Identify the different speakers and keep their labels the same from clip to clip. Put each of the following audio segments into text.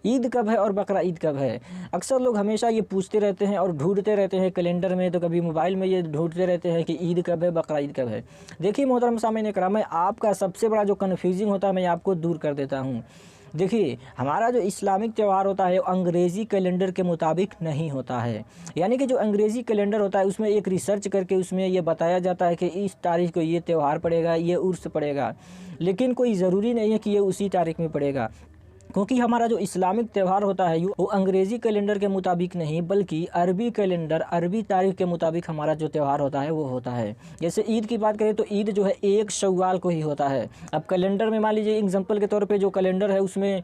Speaker 1: ईद कब है और बकरा ईद कब है। अक्सर लोग हमेशा ये पूछते रहते हैं और ढूंढते रहते हैं कैलेंडर में, तो कभी मोबाइल में ये ढूंढते रहते हैं कि ईद कब है, बकरा ईद कब है। देखिए मोहतरम सामईन इकराम, मैं आपका सबसे बड़ा जो कन्फ्यूजिंग होता है मैं आपको दूर कर देता हूँ। देखिए हमारा जो इस्लामिक त्यौहार होता है वो अंग्रेज़ी कैलेंडर के मुताबिक नहीं होता है। यानी कि जो अंग्रेज़ी कैलेंडर होता है उसमें एक रिसर्च करके उसमें ये बताया जाता है कि इस तारीख को ये त्यौहार पड़ेगा, ये उर्स पड़ेगा, लेकिन कोई ज़रूरी नहीं है कि ये उसी तारीख में पड़ेगा। क्योंकि हमारा जो इस्लामिक त्यौहार होता है वो अंग्रेज़ी कैलेंडर के मुताबिक नहीं बल्कि अरबी कैलेंडर, अरबी तारीख के मुताबिक हमारा जो त्यौहार होता है वो होता है। जैसे ईद की बात करें तो ईद जो है 1 शव्वाल को ही होता है। अब कैलेंडर में मान लीजिए एग्जांपल के तौर पे जो कैलेंडर है उसमें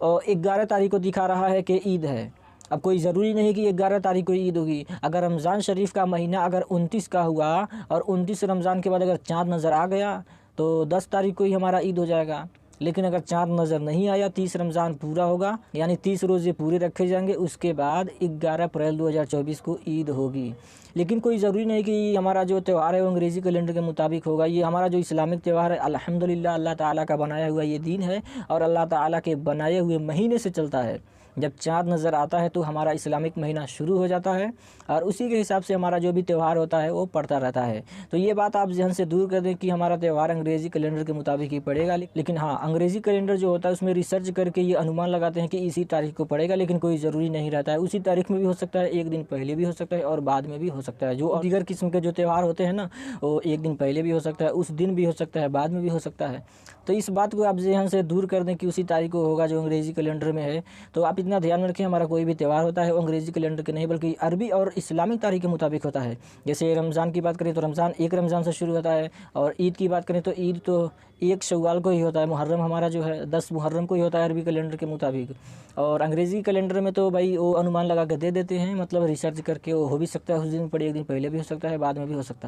Speaker 1: 11 तारीख को दिखा रहा है कि ईद है। अब कोई ज़रूरी नहीं कि 11 तारीख को ईद होगी। अगर रमज़ान शरीफ का महीना अगर 29 का हुआ और 29 रमज़ान के बाद अगर चाँद नज़र आ गया तो 10 तारीख को ही हमारा ईद हो जाएगा। लेकिन अगर चाँद नज़र नहीं आया, 30 रमज़ान पूरा होगा, यानी 30 रोज़े पूरे रखे जाएंगे, उसके बाद 11 अप्रैल 2024 को ईद होगी। लेकिन कोई ज़रूरी नहीं कि हमारा जो त्यौहार है वो अंग्रेज़ी कैलेंडर के मुताबिक होगा। ये हमारा जो इस्लामिक त्यौहार है अल्हम्दुलिल्लाह अल्लाह ताला का बनाया हुआ ये दीन है और अल्लाह ताला के बनाए हुए महीने से चलता है। जब चाँद नज़र आता है तो हमारा इस्लामिक महीना शुरू हो जाता है और उसी के हिसाब से हमारा जो भी त्यौहार होता है वो पड़ता रहता है। तो ये बात आप ज़हन से दूर कर दें कि हमारा त्यौहार अंग्रेज़ी कैलेंडर के मुताबिक ही पड़ेगा। लेकिन हाँ, अंग्रेज़ी कैलेंडर जो होता है उसमें रिसर्च करके ये अनुमान लगाते हैं कि इसी तारीख को पड़ेगा, लेकिन कोई ज़रूरी नहीं रहता है। उसी तारीख में भी हो सकता है, एक दिन पहले भी हो सकता है और बाद में भी हो सकता है। जो दीगर किस्म के जो त्यौहार होते हैं ना, वो एक दिन पहले भी हो सकता है, उस दिन भी हो सकता है, बाद में भी हो सकता है। तो इस बात को आप ज़हन से दूर कर दें कि उसी तारीख को होगा जो अंग्रेज़ी कैलेंडर में है। तो आप इतना ध्यान में रखें, हमारा कोई भी त्यौहार होता है वो अंग्रेज़ी कैलेंडर के नहीं बल्कि अरबी और इस्लामिक तारीख के मुताबिक होता है। जैसे रमज़ान की बात करें तो रमज़ान 1 रमज़ान से शुरू होता है और ईद की बात करें तो ईद तो 1 शव्वाल को ही होता है। मुहर्रम हमारा जो है 10 मुहर्रम को ही होता है अरबी कैलेंडर के मुताबिक। और अंग्रेज़ी कैलेंडर में तो भाई वो अनुमान लगा के दे देते हैं, मतलब रिसर्च करके वो हो भी सकता है उस दिन पड़े, एक दिन पहले भी हो सकता है, बाद में भी हो सकता है।